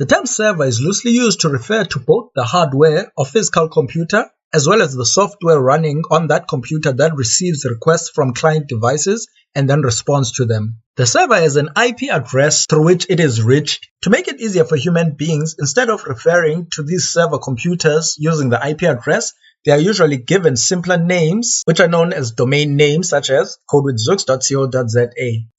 The term server is loosely used to refer to both the hardware or physical computer as well as the software running on that computer that receives requests from client devices and then responds to them. The server is an IP address through which it is reached. To make it easier for human beings, instead of referring to these server computers using the IP address, they are usually given simpler names, which are known as domain names, such as codewithzooks.co.za.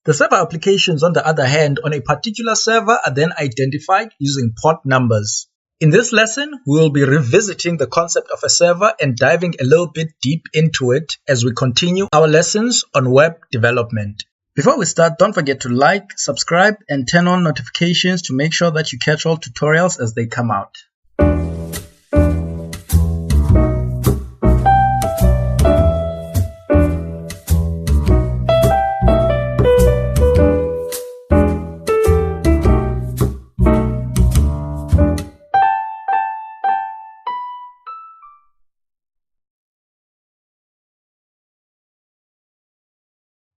The server applications, on the other hand, on a particular server are then identified using port numbers. In this lesson, we will be revisiting the concept of a server and diving a little bit deep into it as we continue our lessons on web development. Before we start, don't forget to like, subscribe, and turn on notifications to make sure that you catch all tutorials as they come out.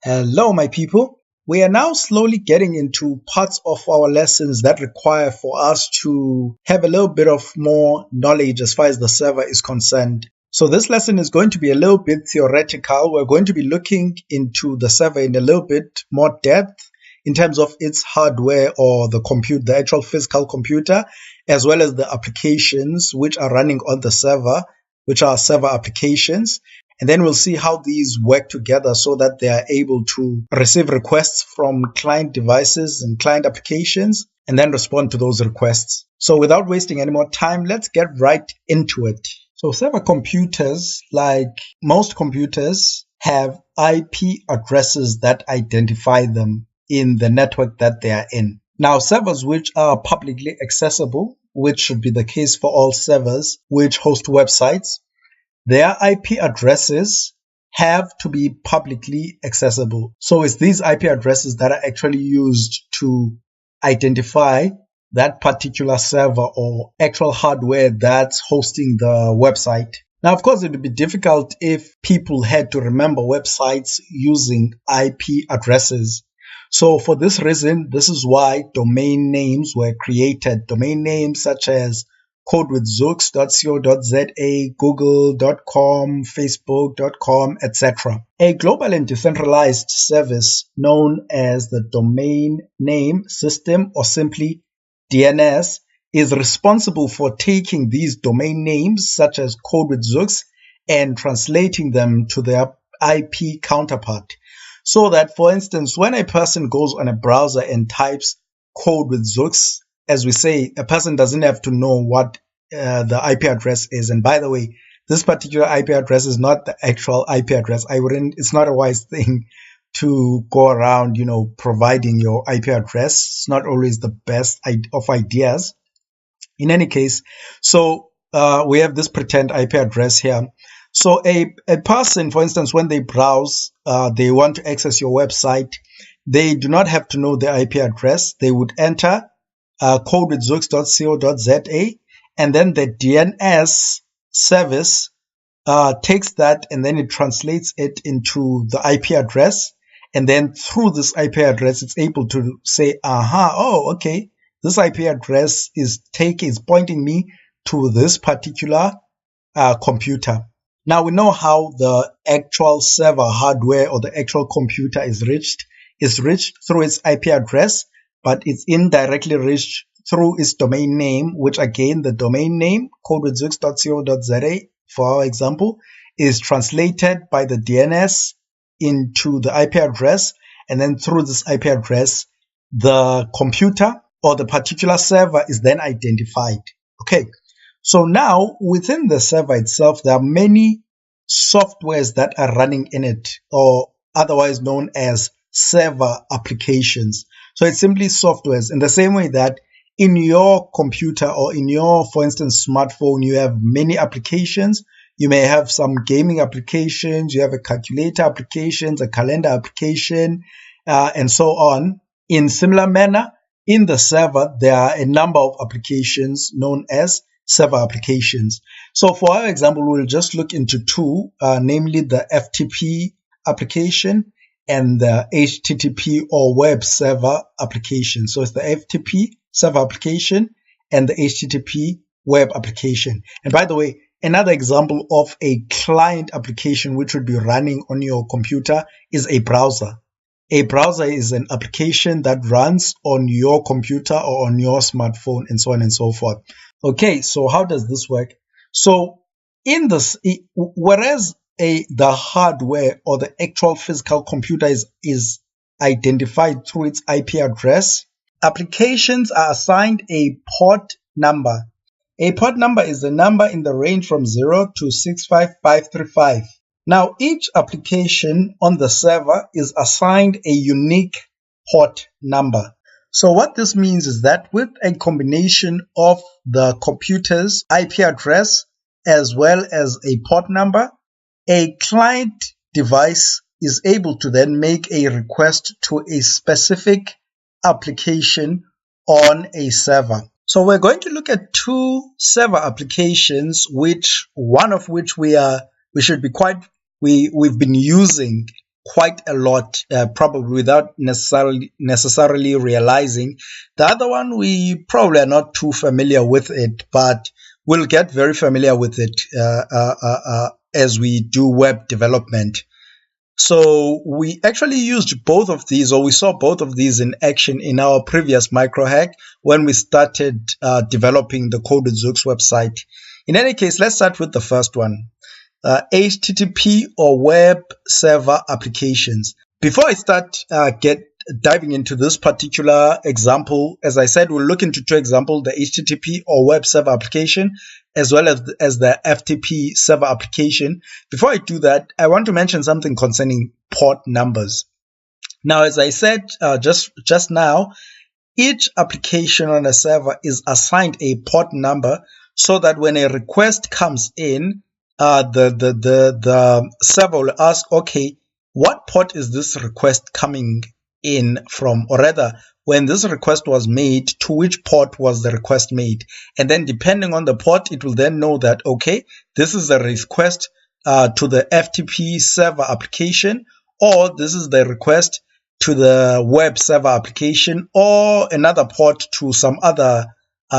Hello, my people. We are now slowly getting into parts of our lessons that require for us to have a little bit of more knowledge as far as the server is concerned. So this lesson is going to be a little bit theoretical. We're going to be looking into the server in a little bit more depth in terms of its hardware or the actual physical computer, as well as the applications which are running on the server, which are server applications. And then we'll see how these work together so that they are able to receive requests from client devices and client applications and then respond to those requests. So without wasting any more time, let's get right into it. So server computers, like most computers, have IP addresses that identify them in the network that they are in. Now, servers which are publicly accessible, which should be the case for all servers which host websites, their IP addresses have to be publicly accessible. So it's these IP addresses that are actually used to identify that particular server or actual hardware that's hosting the website. Now, of course, it would be difficult if people had to remember websites using IP addresses. So for this reason, this is why domain names were created. Domain names such as codewithzooks.co.za, google.com, facebook.com, etc. A global and decentralized service known as the Domain Name System, or simply DNS, is responsible for taking these domain names such as codewithzooks and translating them to their IP counterpart. So that, for instance, when a person goes on a browser and types codewithzooks, as we say, a person doesn't have to know what the IP address is. And by the way, this particular IP address is not the actual IP address. It's not a wise thing to go around, providing your IP address. It's not always the best of ideas. In any case, so we have this pretend IP address here. So a person, for instance, when they browse, they want to access your website, they do not have to know the IP address. They would enter codewithzooks.co.za, and then the DNS service takes that and then it translates it into the IP address. And then through this IP address, it's able to say, okay, this IP address is pointing me to this particular computer. Now we know how the actual server hardware or the actual computer is reached. It's reached through its IP address, but it's indirectly reached through its domain name, which again, the domain name, codewithzooks.co.za, for our example, is translated by the DNS into the IP address. And then through this IP address, the computer or the particular server is then identified. Okay. So now within the server itself, there are many softwares that are running in it, or otherwise known as server applications. So it's simply softwares in the same way that in your computer or in your, for instance, smartphone, you have many applications. You may have some gaming applications, you have a calculator applications, a calendar application, and so on. In similar manner, in the server, there are a number of applications known as server applications. So for our example, we'll just look into two, namely the FTP application and the HTTP or web server application. So it's the FTP server application and the HTTP web application. And by the way, another example of a client application which would be running on your computer is a browser. A browser is an application that runs on your computer or on your smartphone and so on and so forth. Okay, so how does this work? So in this, whereas the hardware or the actual physical computer is identified through its IP address, applications are assigned a port number. A port number is a number in the range from 0 to 65535. Now, each application on the server is assigned a unique port number. So what this means is that with a combination of the computer's IP address as well as a port number, a client device is able to then make a request to a specific application on a server. So we're going to look at two server applications, one of which we've been using quite a lot, probably without necessarily realizing. The other one, we probably are not too familiar with it, but we'll get very familiar with it as we do web development. So we actually used both of these, or we saw both of these in action in our previous microhack when we started developing the Code with Zoox website. In any case, let's start with the first one. HTTP or web server applications. Before I start diving into this particular example, as I said, we'll look into two examples, the HTTP or web server application, as well as the FTP server application. Before I do that, I want to mention something concerning port numbers. Now, as I said just now, each application on a server is assigned a port number so that when a request comes in, the server will ask, okay, what port is this request coming in from? Or rather, when this request was made, to which port was the request made? And then depending on the port, it will then know that, okay, this is a request to the FTP server application, or this is the request to the web server application, or another port to some other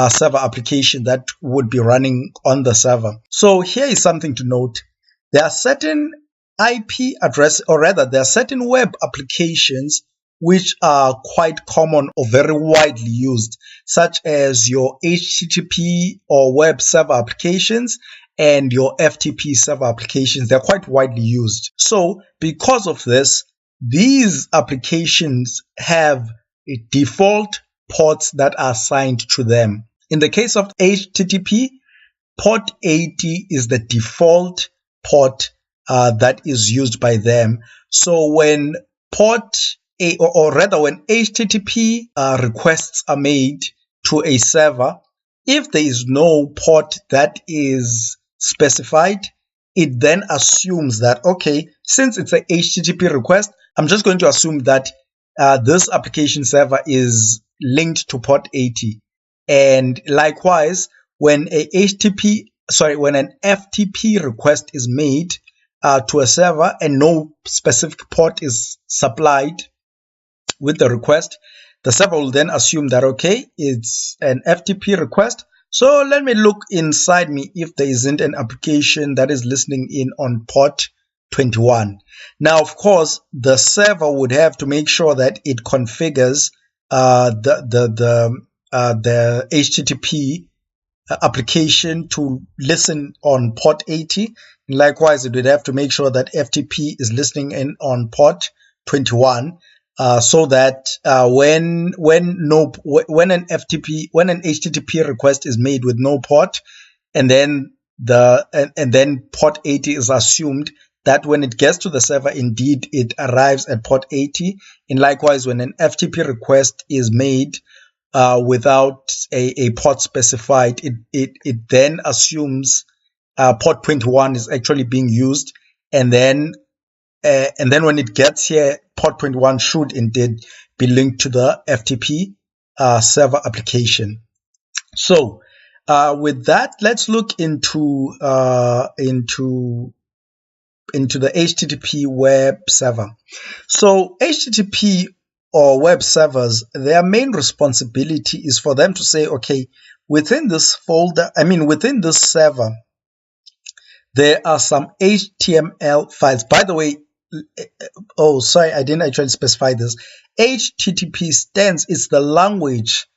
server application that would be running on the server. So here is something to note. There are certain IP address, or rather there are certain web applications which are quite common or very widely used, such as your HTTP or web server applications and your FTP server applications. They're quite widely used. So because of this, these applications have a default ports that are assigned to them. In the case of HTTP, port 80 is the default port that is used by them. So when when HTTP requests are made to a server, if there is no port that is specified, it then assumes that, okay, since it's a HTTP request, I'm just going to assume that this application server is linked to port 80. And likewise, when an FTP request is made to a server and no specific port is supplied with the request, the server will then assume that, okay, it's an FTP request. So let me look inside me if there isn't an application that is listening in on port 21. Now, of course, the server would have to make sure that it configures the HTTP application to listen on port 80. And likewise, it would have to make sure that FTP is listening in on port 21, so that when an HTTP request is made with no port, and then port 80 is assumed, that when it gets to the server, indeed it arrives at port 80. And likewise, when an FTP request is made without a port specified, it then assumes port 21 is actually being used, and then when it gets here, port 21 should indeed be linked to the FTP server application. So with that, let's look into the HTTP web server. So HTTP or web servers, their main responsibility is for them to say, okay, within this folder, within this server, there are some HTML files. By the way, oh, sorry, I didn't actually specify this. HTTP is the language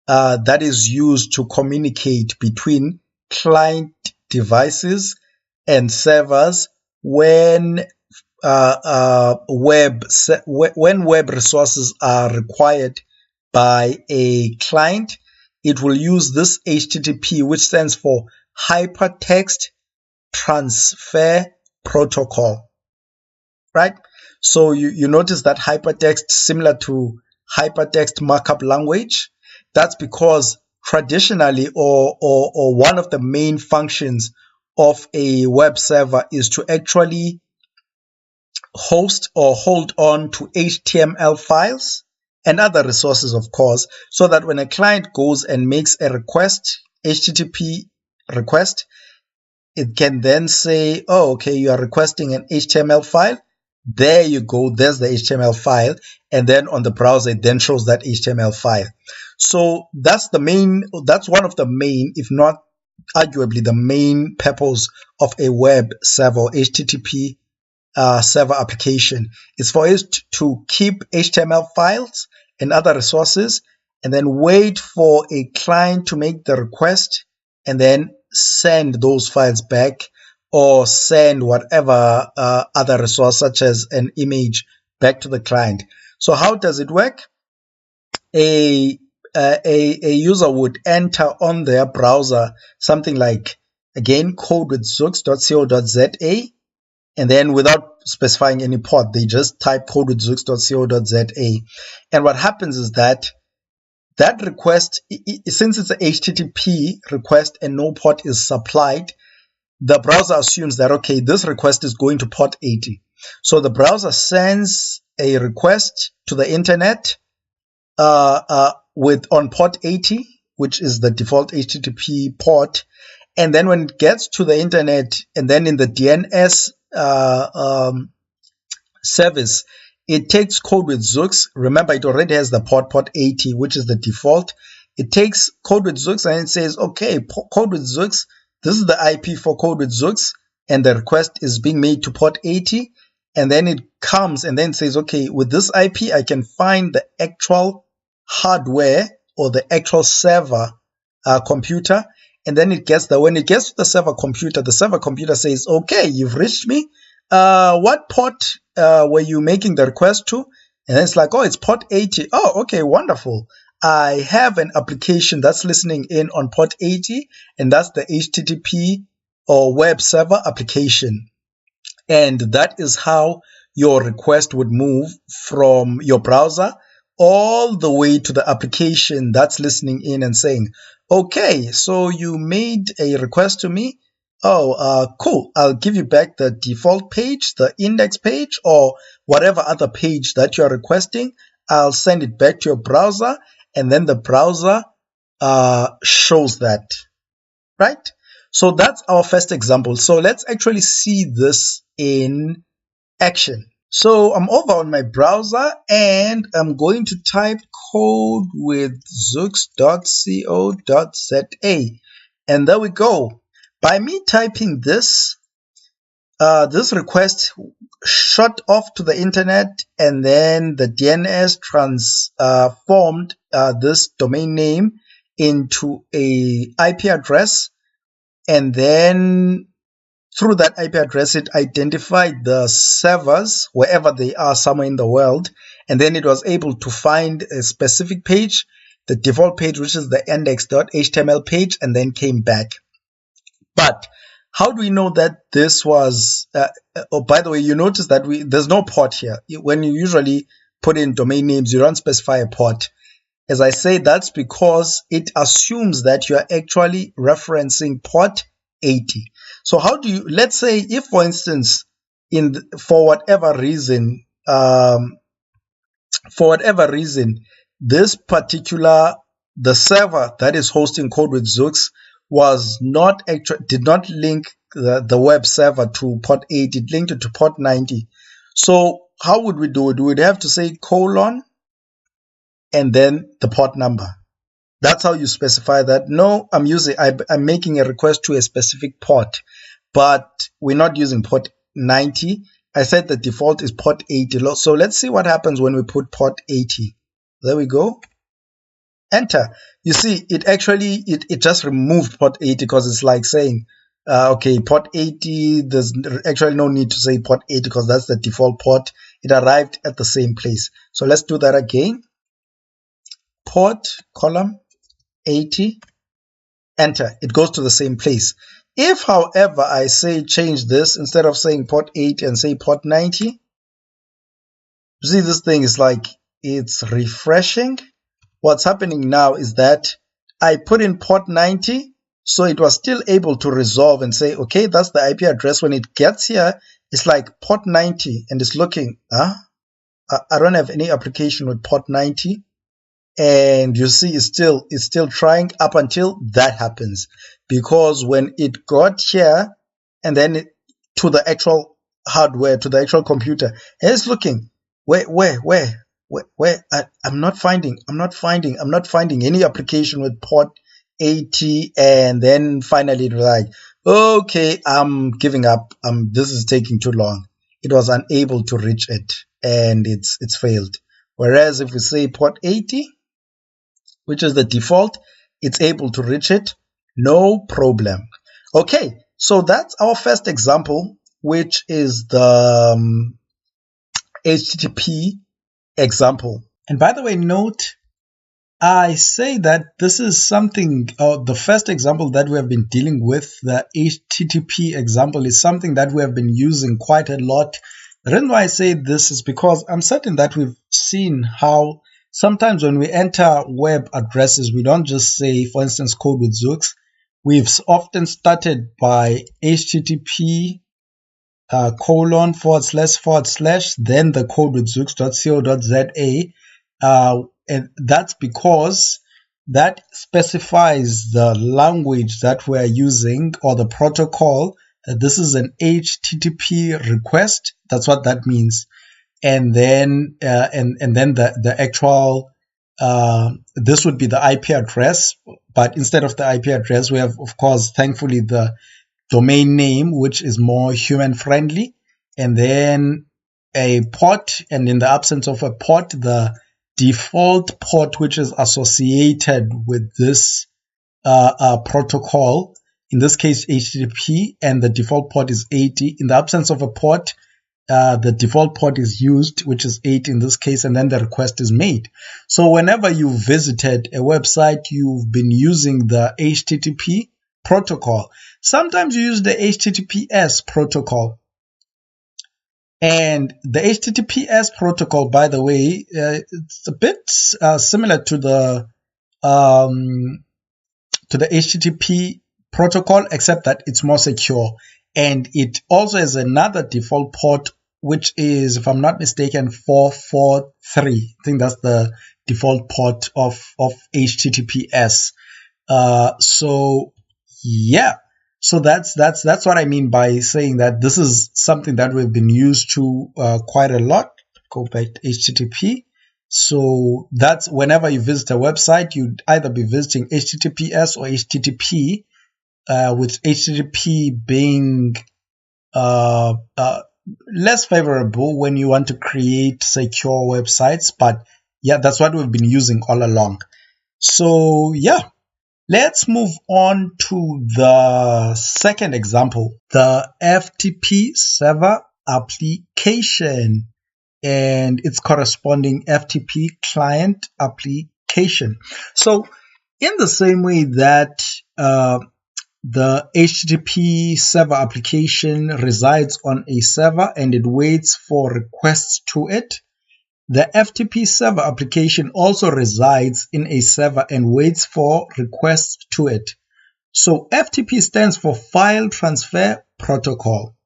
that is used to communicate between client devices and servers when web resources are required by a client. It will use this HTTP, which stands for Hypertext Transfer Protocol, right? So you notice that hypertext, similar to hypertext markup language. That's because traditionally, or one of the main functions of a web server is to actually host or hold on to HTML files and other resources, of course, so that when a client goes and makes a request, HTTP request, it can then say, oh, okay, you are requesting an HTML file. There you go. There's the HTML file. And then on the browser, it then shows that HTML file. So that's one of the main, if not arguably the main purpose of a web server, HTTP server application, is for it to keep HTML files and other resources and then wait for a client to make the request and then send those files back or send whatever other resource such as an image back to the client. So how does it work? A user would enter on their browser something like, again, codewithzoox.co.za, and then without specifying any port, they just type codewithzoox.co.za. And what happens is that request, since it's a HTTP request and no port is supplied, the browser assumes that, okay, this request is going to port 80. So the browser sends a request to the internet on port 80, which is the default HTTP port. And then when it gets to the internet, and then in the DNS service, it takes codewithzoox. Remember, it already has the port 80, which is the default. It takes codewithzoox and it says, okay, codewithzoox, this is the IP for codewithzoox, and the request is being made to port 80. And then it comes and then says, okay, with this IP, I can find the actual hardware or the actual server computer. And then when it gets to the server computer says, okay, you've reached me. What port were you making the request to? And it's like, oh, it's port 80. Oh, okay, wonderful. I have an application that's listening in on port 80, and that's the HTTP or web server application. And that is how your request would move from your browser all the way to the application that's listening in and saying, okay, so you made a request to me. Oh, cool. I'll give you back the default page, the index page, or whatever other page that you're requesting. I'll send it back to your browser, and then the browser shows that, right? So that's our first example. So let's actually see this in action. So I'm over on my browser and I'm going to type codewithzoox.co.za, and there we go. By me typing this, this request shot off to the internet, and then the DNS transformed this domain name into a IP address, and then through that IP address, it identified the servers wherever they are somewhere in the world, and then it was able to find a specific page, the default page, which is the index.html page, and then came back. But how do we know that this was, oh, by the way, you notice that there's no port here. When you usually put in domain names, you don't specify a port. As I say, that's because it assumes that you are actually referencing port 80. So how do you, let's say if, for instance, for whatever reason, this particular, the server that is hosting codewithzoox did not link the web server to port 80, it linked it to port 90. So how would we do it? We would have to say : and then the port number. That's how you specify that. No, I'm making a request to a specific port, but we're not using port 90. I said the default is port 80. So let's see what happens when we put port 80. There we go. Enter. You see, it just removed port 80 because it's like saying, okay, port 80, there's actually no need to say port 80 because that's the default port. It arrived at the same place. So let's do that again. Port column 80, enter. It goes to the same place. If, however, I say change this, instead of saying port 80 and say port 90, you see this thing is like, it's refreshing. What's happening now is that I put in port 90, so it was still able to resolve and say, okay, that's the IP address. When it gets here, it's like port 90, and it's looking, I don't have any application with port 90. And you see it's still trying up until that happens, because when it got here and then to the actual hardware, to the actual computer, it's looking where I'm not finding any application with port 80. And then finally it was like, okay, I'm giving up, this is taking too long. It was unable to reach it and it's failed. Whereas if we say port 80, which is the default, it's able to reach it, no problem. Okay, so that's our first example, which is the HTTP example. And by the way, note, I say that this is something, the first example that we have been dealing with, the HTTP example, is something that we have been using quite a lot. The reason why I say this is because I'm certain that we've seen how sometimes when we enter web addresses, we don't just say, for instance, code with Zoox. We've often started by HTTP :// then the code with Zoox.co.za. And that's because that specifies the language that we're using or the protocol. This is an HTTP request. That's what that means. And then the actual this would be the IP address, but instead of the IP address, we have, of course, thankfully, the domain name, which is more human friendly, and then a port, and in the absence of a port, the default port which is associated with this protocol, in this case HTTP, and the default port is 80. In the absence of a port, the default port is used, which is 8 in this case, and then the request is made. So whenever you visited a website, you've been using the HTTP protocol. Sometimes you use the HTTPS protocol. And the HTTPS protocol, by the way, it's a bit similar to the HTTP protocol, except that it's more secure. And it also has another default port, which is, if I'm not mistaken, 443. I think that's the default port of HTTPS. So yeah, so that's what I mean by saying that this is something that we've been used to quite a lot. Go back to HTTP. So that's whenever you visit a website, you'd either be visiting HTTPS or HTTP. With HTTP being less favorable when you want to create secure websites, but yeah, that's what we've been using all along. So yeah, let's move on to the second example, the Ftp Server Application and its corresponding FTP client application. So in the same way that the HTTP server application resides on a server and it waits for requests to it, the FTP server application also resides in a server and waits for requests to it. So FTP stands for File Transfer Protocol.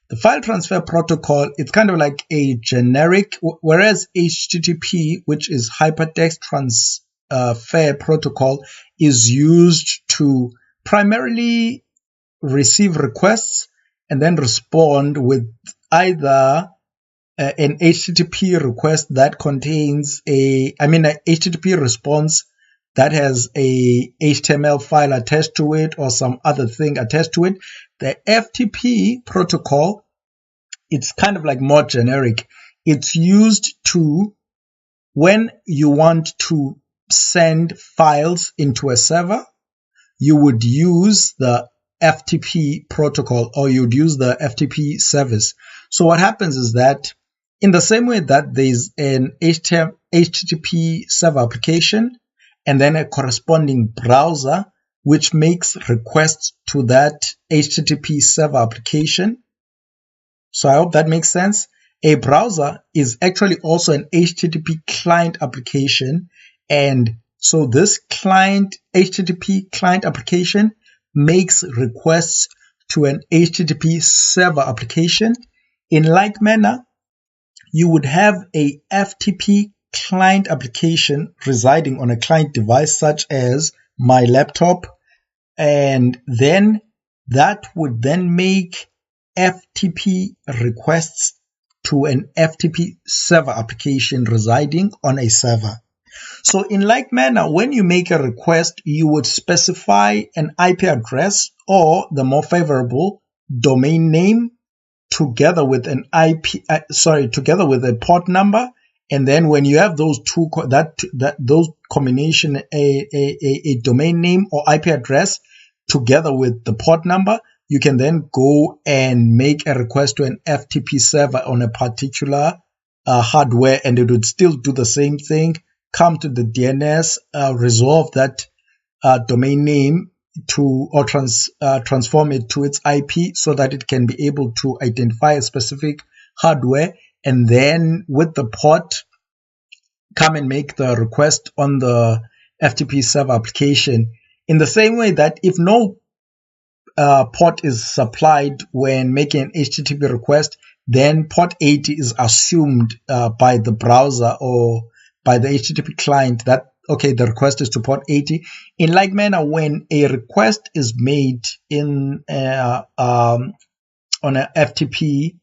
The File Transfer Protocol, it's kind of like a generic, whereas HTTP, which is Hypertext Transfer Protocol, is used to primarily receive requests and then respond with either an HTTP request that contains an HTTP response that has a HTML file attached to it or some other thing attached to it, the FTP protocol, it's kind of like more generic. It's used to, when you want to send files into a server, you would use the FTP protocol, or you'd use the FTP service. So what happens is that in the same way that there's an HTTP server application and then a corresponding browser which makes requests to that HTTP server application. So I hope that makes sense. A browser is actually also an HTTP client application, and so this HTTP client application makes requests to an HTTP server application. In like manner, you would have a FTP client application residing on a client device such as my laptop, and then that would then make FTP requests to an FTP server application residing on a server. So in like manner, when you make a request, you would specify an IP address or the more favorable domain name together with an together with a port number. And then when you have those two, those combination, a domain name or IP address together with the port number, you can then go and make a request to an FTP server on a particular hardware, and it would still do the same thing. Come to the DNS, resolve that domain name transform it to its IP so that it can be able to identify a specific hardware, and then with the port come and make the request on the FTP server application. In the same way that if no port is supplied when making an HTTP request, then port 80 is assumed by the browser or by the HTTP client that, okay, the request is to port 80. In like manner, when a request is made in on a FTP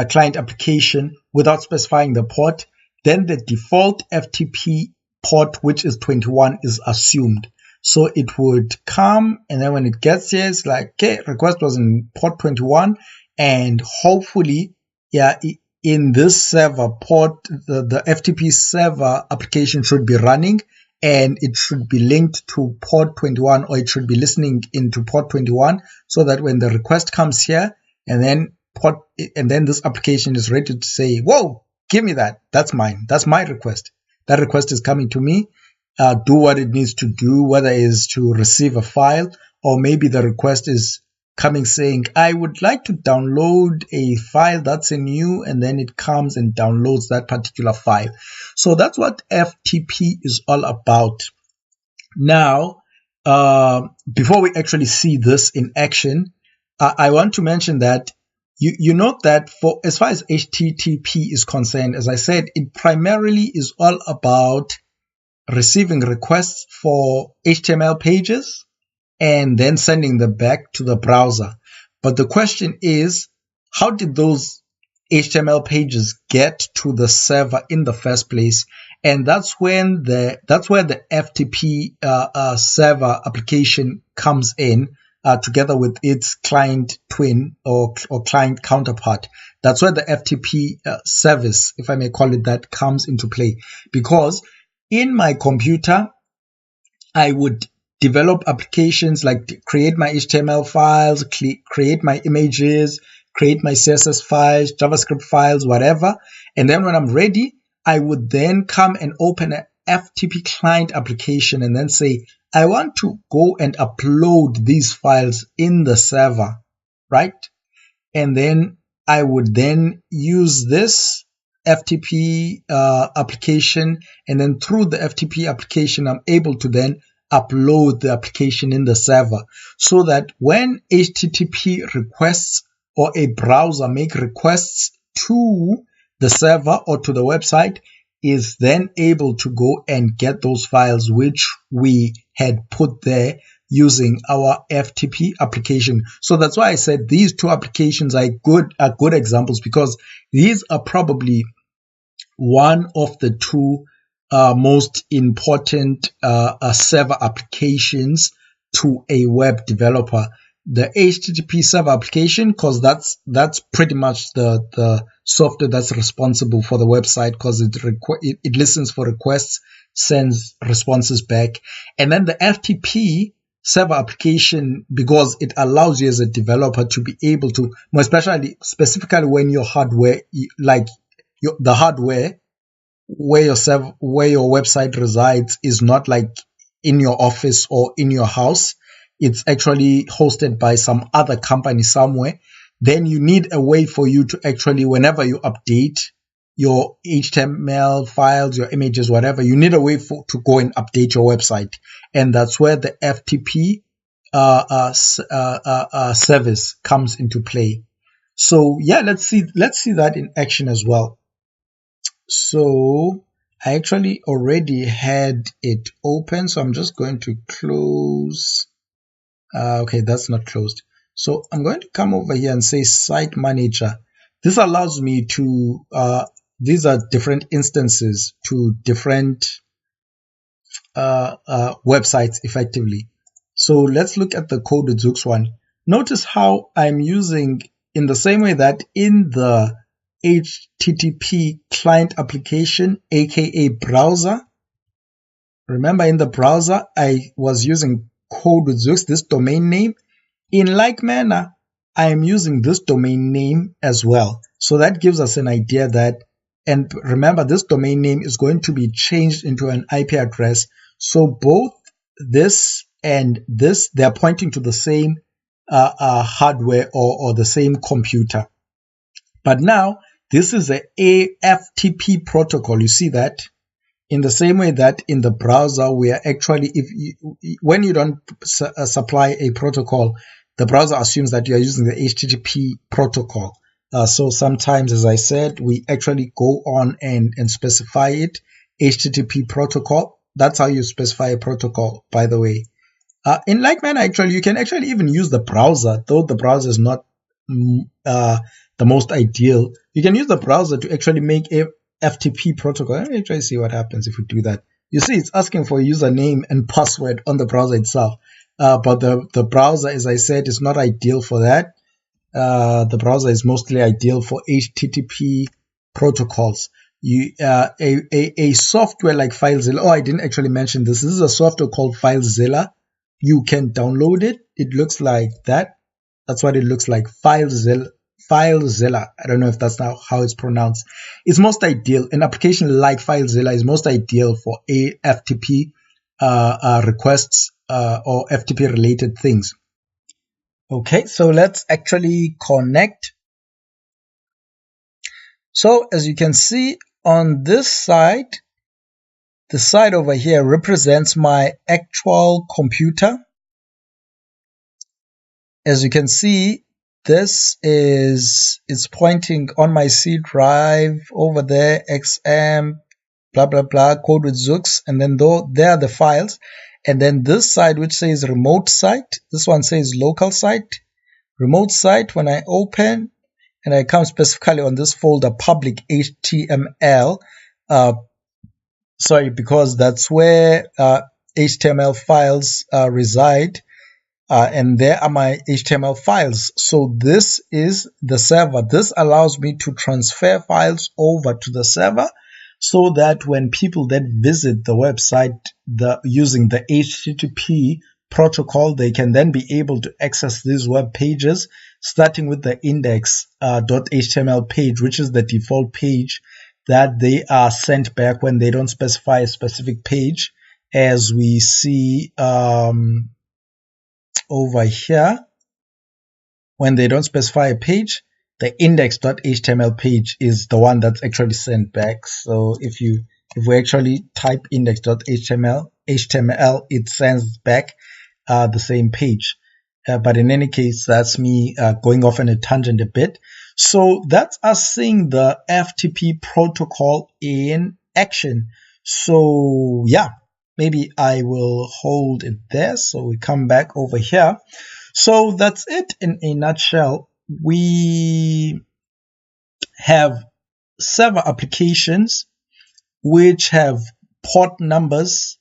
client application without specifying the port, then the default FTP port, which is 21, is assumed. So it would come, and then when it gets here, it's like, okay, request was in port 21, and hopefully, yeah, in this server port, the FTP server application should be running, and it should be linked to port 21, or it should be listening into port 21, so that when the request comes here, and then this application is ready to say, whoa, give me that. That's mine. That's my request. That request is coming to me. Do what it needs to do, whether it is to receive a file, or maybe the request is coming saying, I would like to download a file that's in you, and then it comes and downloads that particular file. So that's what FTP is all about. Now, before we actually see this in action, I want to mention that you note that for as far as HTTP is concerned, as I said, it primarily is all about receiving requests for HTML pages and then sending them back to the browser. But the question is, how did those HTML pages get to the server in the first place? And that's where the FTP server application comes in, together with its client twin or client counterpart. That's where the FTP service, if I may call it that, comes into play. Because in my computer, I would develop applications like create my HTML files, create my images, create my CSS files, JavaScript files, whatever. And then when I'm ready, I would then come and open an FTP client application and then say, I want to go and upload these files in the server, right? And then I would then use this FTP application, and then through the FTP application, I'm able to then upload the application in the server, so that when HTTP requests or a browser make requests to the server or to the website, is then able to go and get those files which we had put there using our FTP application. So that's why I said these two applications are good examples, because these are probably one of the two most important server applications to a web developer. The HTTP server application, because that's pretty much the software that's responsible for the website, because it listens for requests, sends responses back. And then the FTP server application, because it allows you as a developer to be able to, more specifically when your hardware, the hardware where your website resides is not like in your office or in your house. It's actually hosted by some other company somewhere. Then you need a way for you to actually, whenever you update your HTML files, your images, whatever, you need a way to go and update your website. And that's where the FTP service comes into play. So yeah, let's see that in action as well. So I actually already had it open, so I'm just going to close. Okay, that's not closed. So I'm going to come over here and say Site Manager. This allows me to, these are different instances to different websites effectively. So let's look at the Code with Zoox one. Notice how I'm using, in the same way that in the HTTP client application, aka browser, remember in the browser I was using Code with Zoox, this domain name. In like manner, I am using this domain name as well. So that gives us an idea that, and remember, this domain name is going to be changed into an IP address. So both this and this, they are pointing to the same hardware or the same computer. But now this is a FTP protocol. You see that? In the same way that in the browser, we are actually, when you don't supply a protocol, the browser assumes that you are using the HTTP protocol. So sometimes, as I said, we actually go on and specify it, HTTP protocol. That's how you specify a protocol, by the way. In like manner, actually, you can actually even use the browser, though the browser is not the most ideal. You can use the browser to actually make a FTP protocol. Let me try to see what happens if we do that. You see, it's asking for a username and password on the browser itself. But the browser, as I said, is not ideal for that. The browser is mostly ideal for HTTP protocols. A software like Filezilla. Oh, I didn't actually mention this. This is a software called Filezilla. You can download it. It looks like that. That's what it looks like. Filezilla. I don't know if that's now how it's pronounced. It's most ideal. An application like Filezilla is most ideal for FTP requests or FTP related things. Okay, so let's actually connect. So as you can see on this side, the side over here represents my actual computer. As you can see, it's pointing on my C drive over there, XM, blah, blah, blah, Code with Zoox. And then there are the files. And then this side, which says remote site, this one says local site. Remote site, when I open, and I come specifically on this folder, public HTML, because that's where HTML files reside. And there are my HTML files. So this is the server. This allows me to transfer files over to the server so that when people then visit the website using the HTTP protocol, they can then be able to access these web pages, starting with the index.html page, which is the default page that they are sent back when they don't specify a specific page, as we see over here. When they don't specify a page, the index.html page is the one that's actually sent back. So if we actually type index.html, it sends back the same page. But in any case, that's me going off on a tangent a bit. So that's us seeing the FTP protocol in action. So yeah, maybe I will hold it there. So we come back over here. So that's it in a nutshell. We have server applications which have port numbers,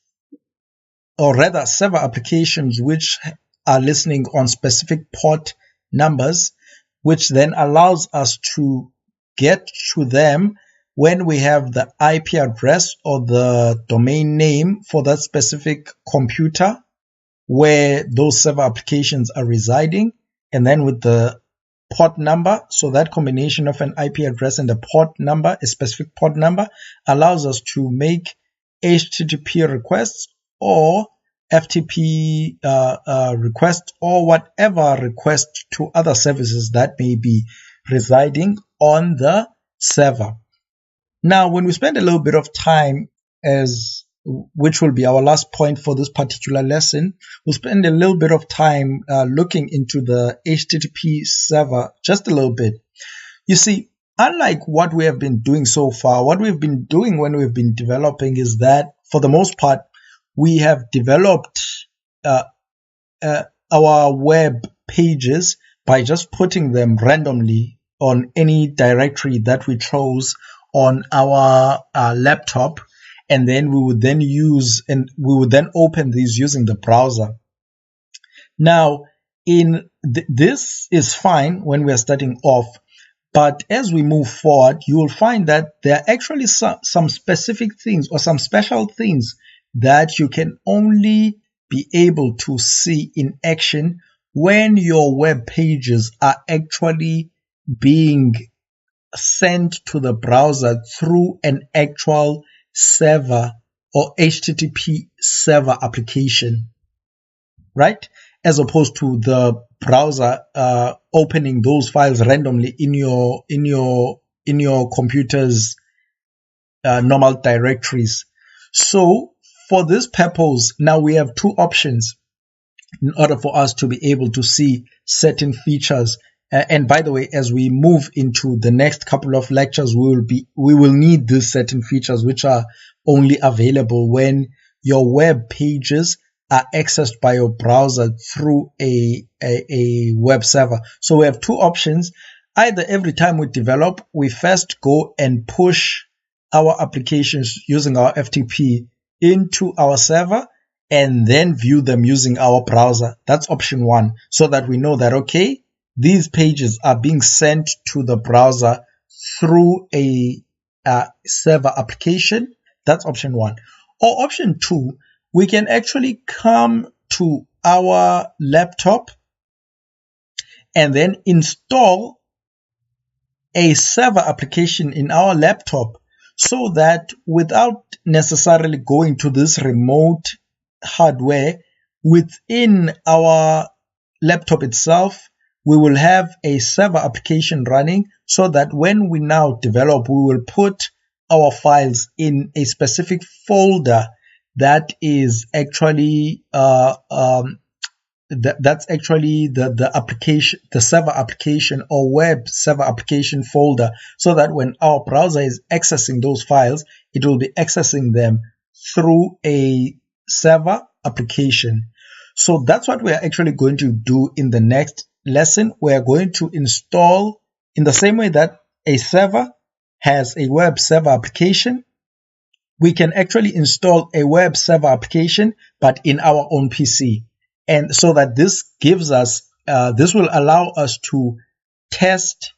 or rather server applications which are listening on specific port numbers, which then allows us to get to them when we have the IP address or the domain name for that specific computer where those server applications are residing, and then with the port number. So that combination of an IP address and a port number, a specific port number, allows us to make HTTP requests or FTP requests or whatever request to other services that may be residing on the server. Now, when we spend a little bit of time, which will be our last point for this particular lesson, we'll spend a little bit of time looking into the HTTP server just a little bit. You see, unlike what we have been doing so far, what we've been doing when we've been developing is that, for the most part, we have developed our web pages by just putting them randomly on any directory that we chose on our laptop, and then we would then open these using the browser. Now, this is fine when we are starting off, but as we move forward, you will find that there are actually some specific things or some special things that you can only be able to see in action when your web pages are actually being sent to the browser through an actual server or HTTP server application, right? As opposed to the browser opening those files randomly in your computer's normal directories. So for this purpose, now we have two options in order for us to be able to see certain features. And by the way, as we move into the next couple of lectures, we will need these certain features which are only available when your web pages are accessed by your browser through a web server. So we have two options. Either every time we develop, we first go and push our applications using our FTP into our server and then view them using our browser. That's option one, so that we know that, okay, these pages are being sent to the browser through a server application. That's option one. Or option two, we can actually come to our laptop and then install a server application in our laptop, so that without necessarily going to this remote hardware within our laptop itself, we will have a server application running, so that when we now develop, we will put our files in a specific folder that is actually that's actually the application, the server application or web server application folder, so that when our browser is accessing those files, it will be accessing them through a server application. So that's what we are actually going to do in the next lesson. We are going to install, in the same way that a server has a web server application, we can actually install a web server application, but in our own PC. And so that this gives us, this will allow us to test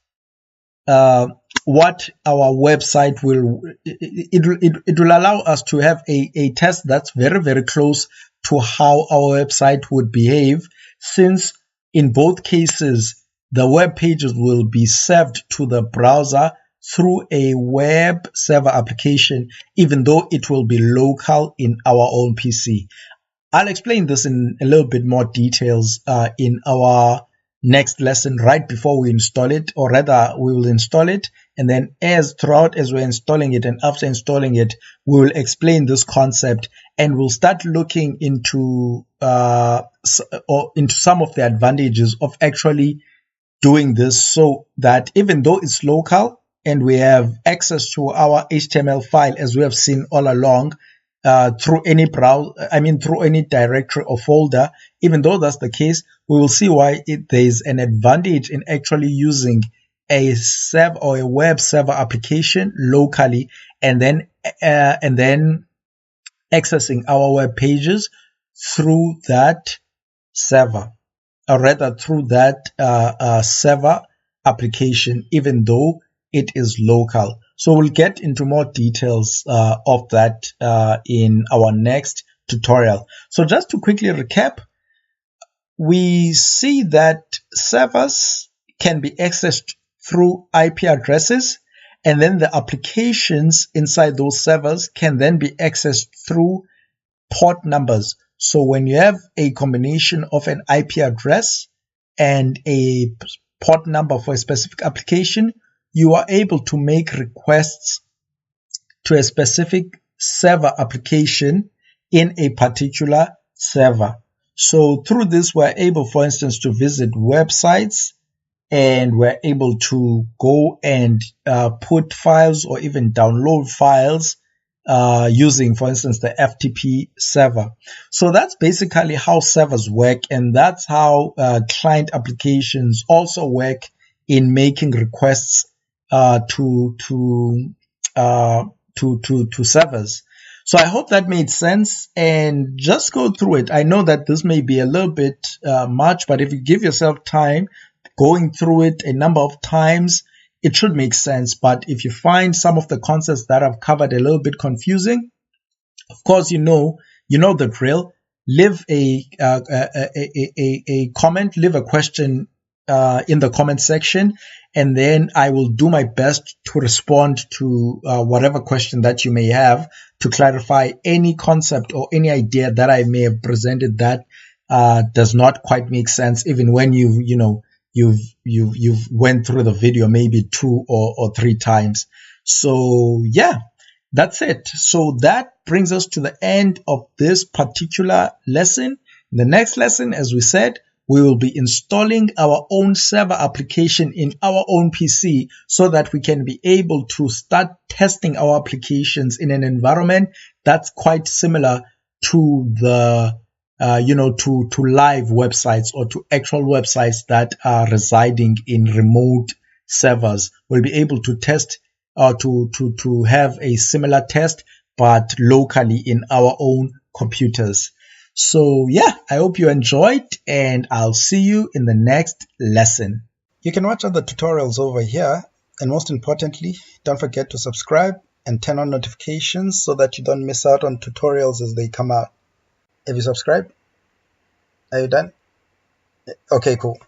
what our website will, it will allow us to have a test that's very, very close to how our website would behave, since in both cases, the web pages will be served to the browser through a web server application, even though it will be local in our own PC. I'll explain this in a little bit more details in our next lesson right before we install it, or rather we will install it, and then as we're installing it and after installing it, we will explain this concept, and we'll start looking into some of the advantages of actually doing this, so that even though it's local and we have access to our HTML file, as we have seen all along, through any browser, through any directory or folder. Even though that's the case, we will see why there's an advantage in actually using a server or a web server application locally, and then accessing our web pages through that server, or rather through that server application, even though it is local. So we'll get into more details of that in our next tutorial. So just to quickly recap, we see that servers can be accessed through IP addresses, and then the applications inside those servers can then be accessed through port numbers. So when you have a combination of an IP address and a port number for a specific application, you are able to make requests to a specific server application in a particular server. So through this, we're able, for instance, to visit websites, and we're able to go and put files or even download files using, for instance, the FTP server. So that's basically how servers work, and that's how client applications also work in making requests to servers. So I hope that made sense, and just go through it. I know that this may be a little bit much, but if you give yourself time going through it a number of times, it should make sense. But if you find some of the concepts that I've covered a little bit confusing, of course, you know the drill. Leave a comment, leave a question in the comment section, and then I will do my best to respond to whatever question that you may have, to clarify any concept or any idea that I may have presented that does not quite make sense, even when you've went through the video maybe 2 or 3 times. So yeah, that's it. So that brings us to the end of this particular lesson. In the next lesson, as we said, we will be installing our own server application in our own PC, so that we can be able to start testing our applications in an environment that's quite similar to the to live websites, or to actual websites that are residing in remote servers. We'll be able to test to have a similar test, but locally in our own computers. So yeah, I hope you enjoyed, and I'll see you in the next lesson. You can watch other tutorials over here, and most importantly, don't forget to subscribe and turn on notifications so that you don't miss out on tutorials as they come out. Have you subscribed? Are you done? Okay, cool.